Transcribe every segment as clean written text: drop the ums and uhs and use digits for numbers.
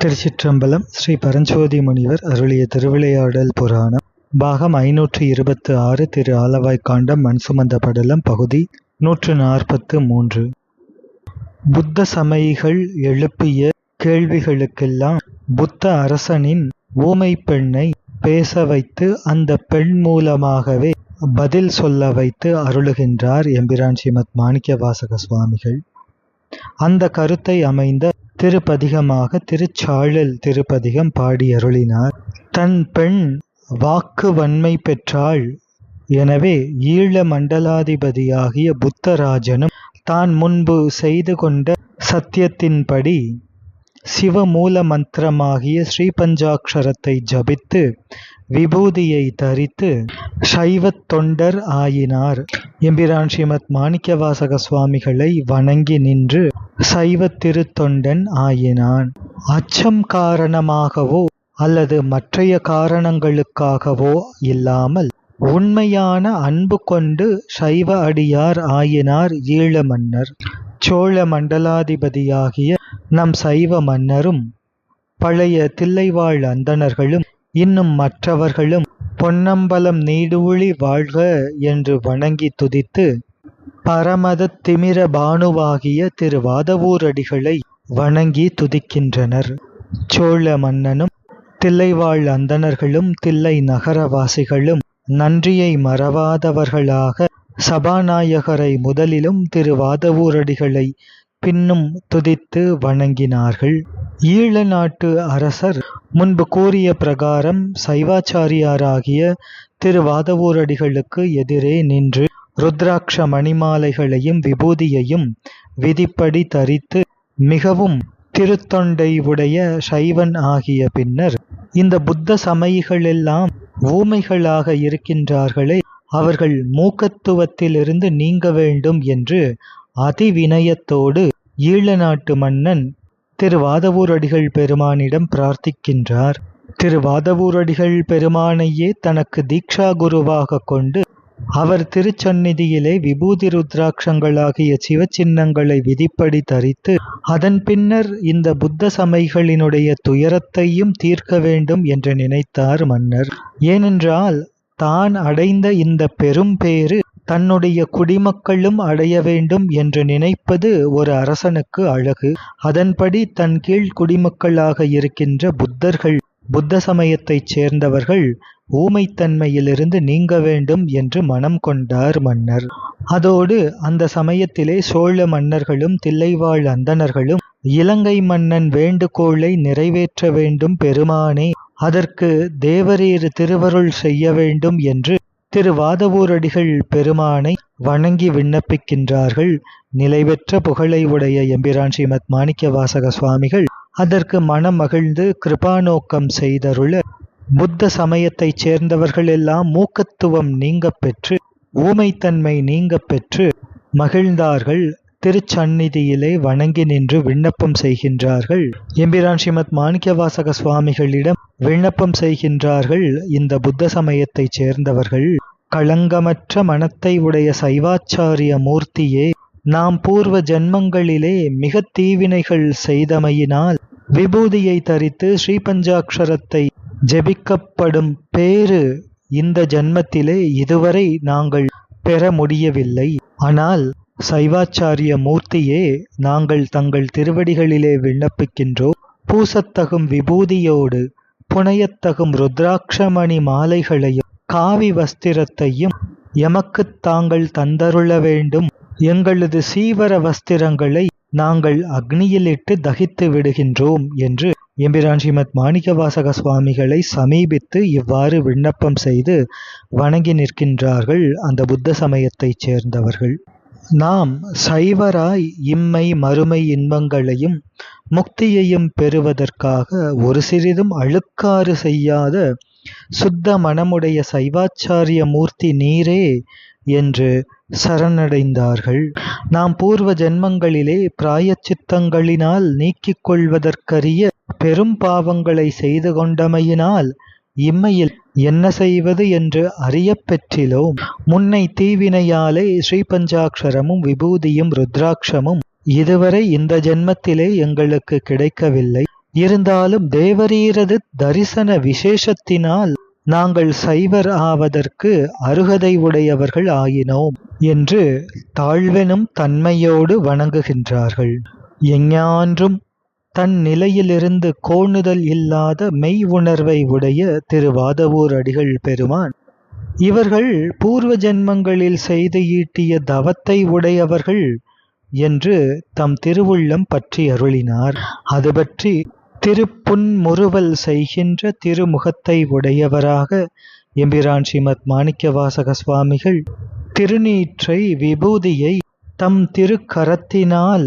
திருச்சிற்றம்பலம். ஸ்ரீ பரஞ்சோதி முனிவர் அருளிய திருவிளையாடல் புராணம் பாகம் 526. திரு ஆலவாய்க்காண்டம் மண்சுமந்த படலம் பகுதி 143. புத்த சமயிகள் எழுப்பிய கேள்விகளுக்கெல்லாம் புத்த அரசனின் ஊமை பெண்ணை பேச வைத்து அந்த பெண் மூலமாகவே பதில் சொல்ல வைத்து அருளுகின்றார் எம்பிரான் ஸ்ரீமத் மாணிக்கவாசக சுவாமிகள். அந்த கருத்தை அமைந்த திருப்பதிகமாக திருச்சாழல் திருப்பதிகம் பாடி அருளினார். தன் பெண் வாக்கு வன்மை பெற்றாள். எனவே ஈழ மண்டலாதிபதியாகிய புத்தராஜனும் தான் முன்பு செய்து கொண்ட சத்தியத்தின்படி சிவமூல மந்திரமாகிய ஸ்ரீபஞ்சாட்சரத்தை ஜபித்து விபூதியை தரித்து சைவத் தொண்டர் ஆயினார். எம்பிரான் ஸ்ரீமத் மாணிக்கவாசக சுவாமிகளை வணங்கி நின்று சைவ திருத்தொண்டன் ஆயினான். அச்சம் காரணமாகவோ அல்லது மற்றைய காரணங்களுக்காகவோ இல்லாமல் உண்மையான அன்பு கொண்டு சைவ அடியார் ஆயினார் ஈழ மன்னர். சோழ மண்டலாதிபதியாகிய நம் சைவ மன்னரும் பழைய தில்லைவாழ் அந்தணர்களும் இன்னும் மற்றவர்களும் பொன்னம்பலம் நீடூழி வாழ்க என்று வணங்கி துதித்து பரமத திமிர பானுவாகிய திரு வாதவூரடிகளை வணங்கி துதிக்கின்றனர். சோழ மன்னனும் தில்லைவாழ் அந்தணர்களும் தில்லை நகரவாசிகளும் நன்றியை மறவாதவர்களாக சபாநாயகரை முதலிலும் திரு வாதவூரடிகளை பின்னும் துதித்து வணங்கினார்கள். ஈழ நாட்டு அரசர் முன்பு கூறிய பிரகாரம் சைவாச்சாரியாராகிய திரு வாதவூரடிகளுக்கு எதிரே நின்று ருத்ராட்ச மணிமாலைகளையும் விபூதியையும் விதிப்படி தரித்து மிகவும் திருத்தொண்டை உடைய சைவன் ஆகிய பின்னர் இந்த புத்த சமயிகளெல்லாம் ஊமைகளாக இருக்கின்றார்களே, அவர்கள் மூக்கத்துவத்திலிருந்து நீங்க வேண்டும் என்று அதிவினயத்தோடு ஈழ நாட்டு மன்னன் திரு வாதவூரடிகள் பெருமானிடம் பிரார்த்திக்கின்றார். திரு வாதவூரடிகள் பெருமானையே தனக்கு தீக்ஷா குருவாக கொண்டு அவர் திருச்சந்நிதியிலே விபூதி ருத்ராட்சங்களாகிய சிவச்சின்னங்களை விதிப்படி தரித்து அதன் பின்னர் இந்த புத்த சமயிகளினுடைய துயரத்தையும் தீர்க்க வேண்டும் என்று நினைத்தார் மன்னர். ஏனென்றால் தான் அடைந்த இந்த பெரும் பேறு தன்னுடைய குடிமக்களும் அடைய வேண்டும் என்று நினைப்பது ஒரு அரசனுக்கு அழகு. அதன்படி தன் கீழ் குடிமக்களாக இருக்கின்ற புத்தர்கள், புத்த சமயத்தைச் சேர்ந்தவர்கள் ஊமைத்தன்மையிலிருந்து நீங்க வேண்டும் என்று மனம் கொண்டார் மன்னர். அதோடு அந்த சமயத்திலே சோழ மன்னர்களும் தில்லைவாழ் அந்தணர்களும் இலங்கை மன்னன் வேண்டுகோளை நிறைவேற்ற வேண்டும் பெருமானே, அதற்கு தேவரீர் திருவருள் செய்ய வேண்டும் என்று திரு வாதவூரடிகள் பெருமானை வணங்கி விண்ணப்பிக்கின்றார்கள். நிலைபெற்ற புகழை உடைய எம்பிரான் ஸ்ரீமத் மாணிக்கவாசக சுவாமிகள் அதற்கு மனம் மகிழ்ந்து கிருபாநோக்கம் செய்தருள புத்த சமயத்தைச் சேர்ந்தவர்கள் எல்லாம் மூக்கத்துவம் நீங்க பெற்று ஊமைத்தன்மை நீங்க பெற்று மகிழ்ந்தார்கள். திருச்சந்நிதியிலே வணங்கி நின்று விண்ணப்பம் செய்கின்றார்கள். எம்பிரான் ஸ்ரீமத் மாணிக்கவாசக சுவாமிகளிடம் விண்ணப்பம் செய்கின்றார்கள். இந்த புத்த சமயத்தைச் சேர்ந்தவர்கள் களங்கமற்ற மனத்தை உடைய சைவாச்சாரிய மூர்த்தியே, நாம் பூர்வ ஜன்மங்களிலே மிக தீவினைகள் செய்தமையினால் விபூதியை தரித்து ஸ்ரீபஞ்சாட்சரத்தை ஜெபிக்கப்படும் பேறு இந்த ஜன்மத்திலே இதுவரை நாங்கள் பெற முடியவில்லை. ஆனால் சைவாச்சாரிய மூர்த்தியே, நாங்கள் தங்கள் திருவடிகளிலே விண்ணப்பிக்கின்றோம். பூசத்தகும் விபூதியோடு புனையத்தகும் ருத்ராட்சமணி மாலைகளையும் காவி வஸ்திரத்தையும் எமக்குத் தாங்கள் தந்தருள வேண்டும். எங்களது சீவர வஸ்திரங்களை நாங்கள் அக்னியிலிட்டு தகித்து விடுகின்றோம் என்று எம்பிரான் ஸ்ரீமத் மாணிக்கவாசக சுவாமிகளை சமீபித்து இவ்வாறு விண்ணப்பம் செய்து வணங்கி நிற்கின்றார்கள் அந்த புத்த சமயத்தைச் சேர்ந்தவர்கள். நாம் சைவராய் இம்மை மறுமை இன்பங்களையும் முக்தியையும் பெறுவதற்காக ஒரு சிறிதும் அழுக்காறு செய்யாத சுத்த மனமுடைய சைவாச்சாரிய மூர்த்தி நீரே என்று சரணடைந்தார்கள். நாம் பூர்வ ஜென்மங்களிலே பிராயச்சித்தங்களினால் நீக்கிக் கொள்வதற்கரிய பெரும் பாவங்களை செய்து கொண்டமையினால் இம்மையில் என்ன செய்வது என்று அறியப் பெற்றிலோம். முன்னை தீவினையாலே ஸ்ரீபஞ்சாட்சரமும் விபூதியும் ருத்ராட்சமும் இதுவரை இந்த ஜென்மத்திலே எங்களுக்கு கிடைக்கவில்லை. இருந்தாலும் தேவரீரது தரிசன விசேஷத்தினால் நாங்கள் சைவர் ஆவதற்கு அருகதை உடையவர்கள் ஆயினோம் என்று தாழ்வெனும் தன்மையோடு வணங்குகின்றார்கள். எஞ்ஞான்றும் தன் நிலையிலிருந்து கோணுதல் இல்லாத மெய் உணர்வை உடைய திருவாதவூர் அடிகள் பெருமான் இவர்கள் பூர்வ ஜென்மங்களில் செய்து ஈட்டிய தவத்தை உடையவர்கள் என்று தம் திருவுள்ளம் பற்றி அருளினார். அது பற்றி திருப்புன்முறுவல் செய்கின்ற திருமுகத்தை உடையவராக எம்பிரான் ஸ்ரீமத் மாணிக்கவாசக சுவாமிகள் திருநீற்றை விபூதியை தம் திருக்கரத்தினால்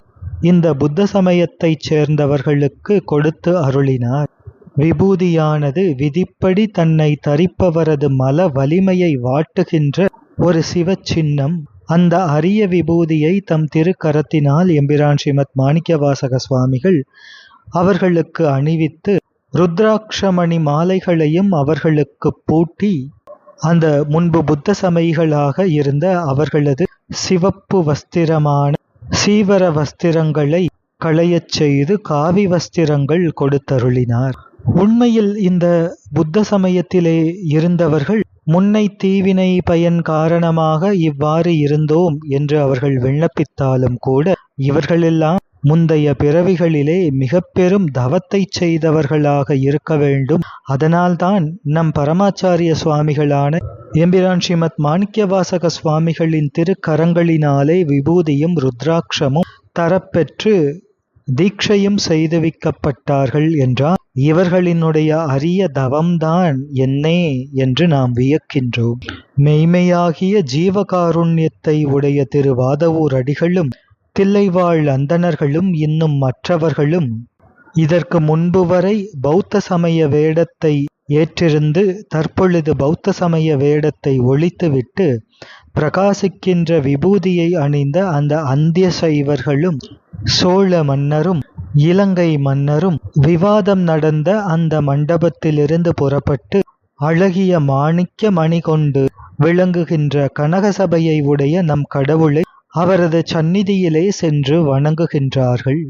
இந்த புத்த சமயத்தைச் சேர்ந்தவர்களுக்கு கொடுத்து அருளினார். விபூதியானது விதிப்படி தன்னை தரிப்பவரது மல வலிமையை வாட்டுகின்ற ஒரு சிவச்சின்னம். அந்த அரிய விபூதியை தம் திருக்கரத்தினால் எம்பிரான் ஸ்ரீமத் மாணிக்கவாசக சுவாமிகள் அவர்களுக்கு அணிவித்து ருத்ராட்சமணி மாலைகளையும் அவர்களுக்கு பூட்டி அந்த முன்பு புத்த சமயிகளாக இருந்த அவர்களது சிவப்பு வஸ்திரமான சீவர வஸ்திரங்களை களையச் செய்து காவி வஸ்திரங்கள் கொடுத்தருளினார். உண்மையில் இந்த புத்த சமயத்திலே இருந்தவர்கள் முன்னை தீவினை பயன் காரணமாக இவ்வாறு இருந்தோம் என்று அவர்கள் விண்ணப்பித்தாலும் கூட இவர்களெல்லாம் முந்தைய பிறவிகளிலே மிக பெரும் தவத்தை செய்தவர்களாக இருக்க வேண்டும். அதனால்தான் நம் பரமாச்சாரிய சுவாமிகளான எம்பிரான் ஸ்ரீமத் மாணிக்கவாசக சுவாமிகளின் திருக்கரங்களினாலே விபூதியும் ருத்ராட்சமும் தரப்பெற்று தீட்சையும் செய்துவிக்கப்பட்டார்கள் என்றால் இவர்களினுடைய அரிய தவம்தான் என்னே என்று நாம் வியக்கின்றோம். மெய்மையாகிய ஜீவகாருண்யத்தை உடைய திருவாதவூர் அடிகளும் தில்லைவாழ் அந்தணர்களும் இன்னும் மற்றவர்களும் இதற்கு முன்பு வரை பௌத்த சமய வேடத்தை ஏற்றிருந்து தற்பொழுது பௌத்த சமய வேடத்தை ஒழித்துவிட்டு பிரகாசிக்கின்ற விபூதியை அணிந்த அந்த அந்திய சைவர்களும் சோழ மன்னரும் இலங்கை மன்னரும் விவாதம் நடந்த அந்த மண்டபத்திலிருந்து புறப்பட்டு அழகிய மாணிக்க மணி கொண்டு விளங்குகின்ற கனகசபையை உடைய நம் கடவுளை அவரது சந்நிதியிலே சென்று வணங்குகின்றார்கள்.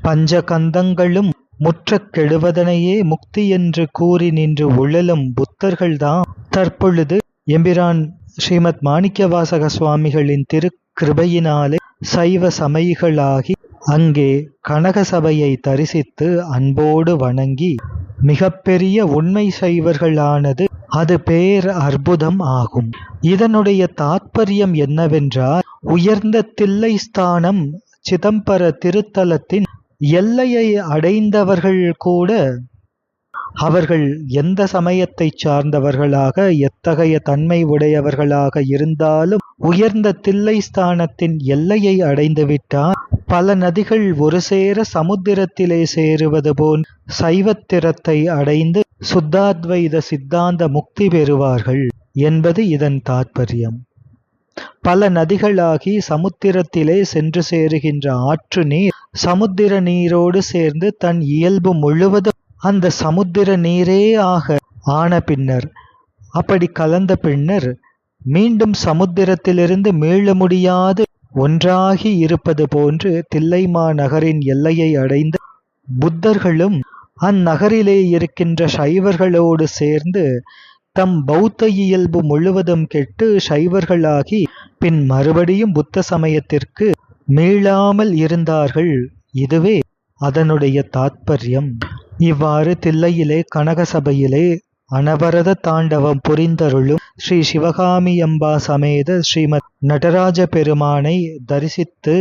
பஞ்சகந்தங்களும் முற்றக் கெடுவதனையே முக்தி என்று கூறி நின்று உழலும் புத்தர்கள்தான் தற்பொழுது எம்பிரான் ஸ்ரீமத் மாணிக்கவாசக சுவாமிகளின் திருக்கிருபையினாலே சைவ சமயிகளாகி அங்கே கனகசபையை தரிசித்து அன்போடு வணங்கி மிகப்பெரிய உண்மை சைவர்களானது அது பேர் அற்புதம் ஆகும். இதனுடைய தாற்பயம் என்னவென்றால் உயர்ந்த தில்லை ஸ்தானம் சிதம்பர திருத்தலத்தின் எல்லையை அடைந்தவர்கள் கூட அவர்கள் எந்த சமயத்தை சார்ந்தவர்களாக எத்தகைய தன்மை உடையவர்களாக இருந்தாலும் உயர்ந்த தில்லை ஸ்தானத்தின் எல்லையை அடைந்துவிட்டால் பல நதிகள் ஒரு சேர சமுத்திரத்திலே சேருவது போல் சைவத்திரத்தை அடைந்து சுத்தாத்வைத சித்தாந்த முக்தி பெறுவார்கள் என்பது இதன் தாற்பயம். பல நதிகளாகி சமுத்திரத்திலே சென்று சேருகின்ற ஆற்று நீர் சமுத்திர நீரோடு சேர்ந்து தன் இயல்பு முழுவதும் அந்த சமுத்திர நீரே ஆன பின்னர் அப்படி கலந்த பின்னர் மீண்டும் சமுத்திரத்திலிருந்து மீள முடியாது ஒன்றாகி இருப்பது போன்று தில்லைமா நகரின் எல்லையை அடைந்த புத்தர்களும் அந்நகரிலே இருக்கின்ற சைவர்களோடு சேர்ந்து தம் பௌத்த இயல்பு முழுவதும் கெட்டு சைவர்களாகி பின் மறுபடியும் புத்த சமயத்திற்கு மீளாமல் இருந்தார்கள். இதுவே அதனுடைய தாற்பயம். இவ்வாறு தில்லையிலே கனகசபையிலே அனவரத தாண்டவம் புரிந்தருளும் ஸ்ரீ சிவகாமி அம்பா சமேத ஸ்ரீமத் நடராஜ பெருமானை தரிசித்து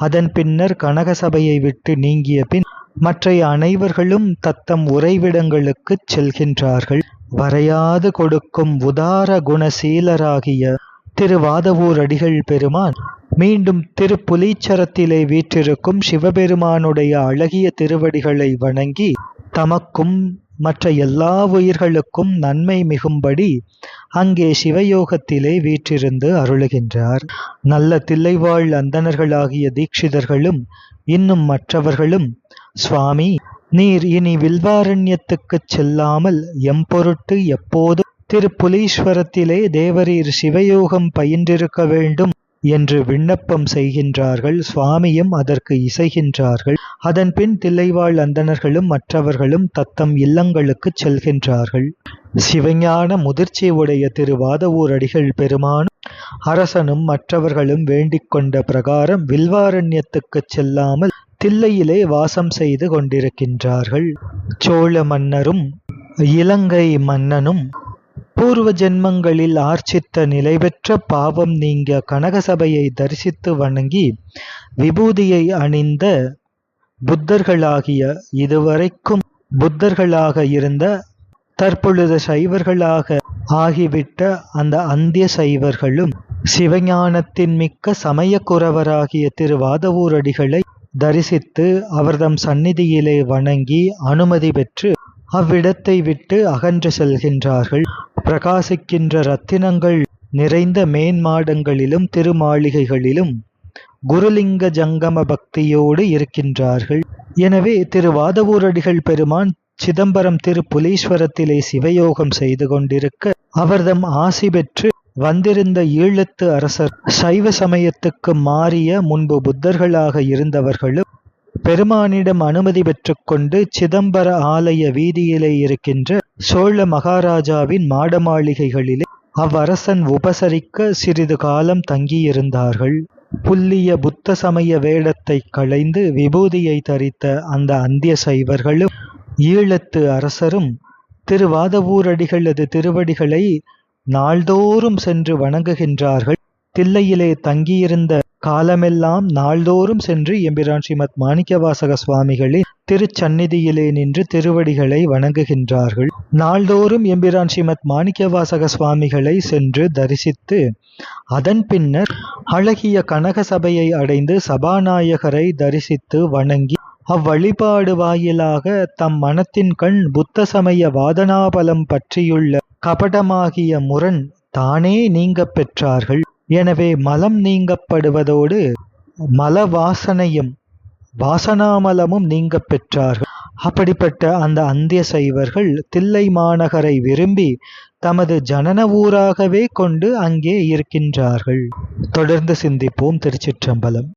அதன் பின்னர் கனகசபையை விட்டு நீங்கிய பின் மற்ற அனைவர்களும் தத்தம் உறைவிடங்களுக்கு செல்கின்றார்கள். வரையாது கொடுக்கும் உதார குணசீலராகிய திருவாதவூர் அடிகள் பெருமான் மீண்டும் திருப்புலீச்சரத்திலே வீற்றிருக்கும் சிவபெருமானுடைய அழகிய திருவடிகளை வணங்கி தமக்கும் மற்ற எல்லா உயிர்களுக்கும் நன்மை மிகும்படி அங்கே சிவயோகத்திலே வீற்றிருந்து அருளுகின்றார். நல்ல தில்லைவாழ் அந்தணர்களாகிய தீட்சிதர்களும் இன்னும் மற்றவர்களும், சுவாமி, நீர் இனி வில்வாரண்யத்துக்குச் செல்லாமல் எம்பொருட்டு எப்போது திருப்புலீஸ்வரத்திலே தேவரீர் சிவயோகம் பயின்றிருக்க வேண்டும் என்று விண்ணப்பம் செய்கின்றார்கள். சுவாமியும் அதற்கு இசைகின்றார்கள். அதன்பின் தில்லைவாழ் அந்தணர்களும் மற்றவர்களும் தத்தம் இல்லங்களுக்குச் செல்கின்றார்கள். சிவஞான முதிர்ச்சி உடைய திருவாதவூர் அடிகள் பெருமானும் அரசனும் மற்றவர்களும் வேண்டிக் கொண்ட பிரகாரம் வில்வாரண்யத்துக்குச் செல்லாமல் தில்லையிலே வாசம் செய்து கொண்டிருக்கின்றார்கள். சோழ மன்னரும் இலங்கை மன்னனும் பூர்வ ஜென்மங்களில் ஆர்ச்சித்த நிலைபெற்ற பாவம் நீங்க கனகசபையை தரிசித்து வணங்கி விபூதியை அணிந்த புத்தர்களாகிய இதுவரைக்கும் புத்தர்களாக இருந்த தற்பொழுது சைவர்களாக ஆகிவிட்ட அந்த அந்திய சைவர்களும் சிவஞானத்தின் மிக்க சமயக்குறவராகிய திருவாதவூர் அடிகளை தரிசித்து அவர்தம் சந்நிதியிலே வணங்கி அனுமதி பெற்று அவ்விடத்தை விட்டு அகன்று செல்கின்றார்கள். பிரகாசிக்கின்ற ரத்தினங்கள் நிறைந்த மேன்மாடங்களிலும் திருமாளிகைகளிலும் குருலிங்க ஜங்கம பக்தியோடு இருக்கின்றார்கள். எனவே திருவாதவூர் அடிகள் பெருமான் சிதம்பரம் திருப்புலீஸ்வரத்திலே சிவயோகம் செய்து கொண்டிருக்க அவர்தம் ஆசி பெற்று வந்திருந்த ஈழத்து அரசர் சைவ சமயத்துக்கு மாறிய முன்பு புத்தர்களாக இருந்தவர்களும் பெருமானிடம் அனுமதி பெற்றுக்கொண்டு சிதம்பர ஆலய வீதியிலே இருக்கின்ற சோழ மகாராஜாவின் மாட மாளிகைகளிலே அவ்வரசன் உபசரிக்க சிறிது காலம் தங்கியிருந்தார்கள். புல்லிய புத்த சமய வேடத்தை களைந்து விபூதியை தரித்த அந்த அந்திய சைவர்களும் ஈழத்து அரசரும் திருவாதவூரடிகளது திருவடிகளை நாள்தோறும் சென்று வணங்குகின்றார்கள். தில்லையிலே தங்கியிருந்த காலமெல்லாம் நாள்தோறும் சென்று எம்பிரான் ஸ்ரீமத் மாணிக்கவாசக சுவாமிகளின் திருச்சந்நிதியிலே நின்று திருவடிகளை வணங்குகின்றார்கள். நாள்தோறும் எம்பிரான் ஸ்ரீமத் மாணிக்கவாசக சுவாமிகளை சென்று தரிசித்து அதன் பின்னர் அழகிய கனக சபையை அடைந்து சபாநாயகரை தரிசித்து வணங்கி அவ்வழிபாடு வாயிலாக தம் மனத்தின் கண் புத்த சமய வாதனாபலம் பற்றியுள்ள கபடமாகிய முரண் தானே நீங்கப் பெற்றார்கள். எனவே மலம் நீங்கப்படுவதோடு மல வாசனையும் வாசனாமலமும் நீங்கப் பெற்றார்கள். அப்படிப்பட்ட அந்த அந்திய சைவர்கள் தில்லை மாநகரை விரும்பி தமது ஜனன ஊராகவே கொண்டு அங்கே இருக்கின்றார்கள். தொடர்ந்து சிந்திப்போம். திருச்சிற்றம்பலம்.